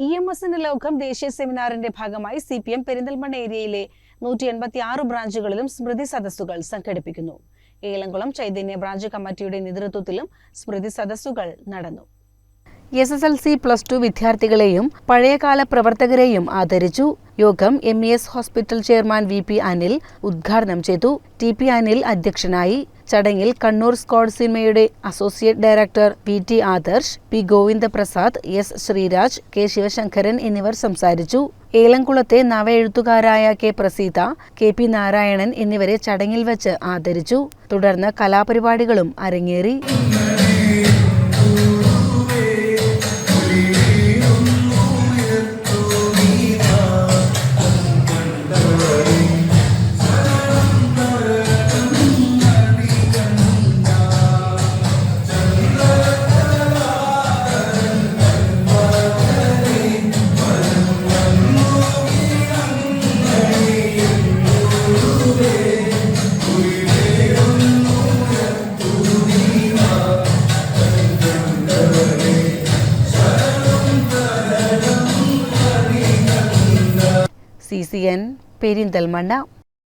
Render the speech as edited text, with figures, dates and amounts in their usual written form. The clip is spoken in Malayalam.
EMSന്റെ ലോകം ദേശീയ സെമിനാറിന്റെ ഭാഗമായി CPM പെരിന്തൽമണ്ണ ഏരിയയിലെ 186 ബ്രാഞ്ചുകളിലും സ്മൃതി സദസ്സുകൾ സംഘടിപ്പിക്കുന്നു. ഏലംകുളം ചൈതന്യ ബ്രാഞ്ച് കമ്മിറ്റിയുടെ നേതൃത്വത്തിലും സ്മൃതി സദസ്സുകൾ നടന്നു. SSLC +2 വിദ്യാർത്ഥികളെയും പഴയകാല പ്രവർത്തകരെയും ആദരിച്ചു. യോഗം MES hospital chairman VP Anil ഉദ്ഘാടനം ചെയ്തു. TP അനിൽ അധ്യക്ഷനായി. ചടങ്ങിൽ കണ്ണൂർ സ്ക്വാഡ് സിനിമയുടെ associate director PT Adarsh, P Govindaprasad, S Sreeraj, K Sivasankaran എന്നിവർ സംസാരിച്ചു. ഏലംകുളത്തെ നവഎഴുത്തുകാരായ K പ്രസീത, KP നാരായണൻ എന്നിവരെ ചടങ്ങിൽ വച്ച് ആദരിച്ചു. തുടർന്ന് കലാപരിപാടികളും അരങ്ങേറി. CCN പെരിന്തൽമണ്ണ.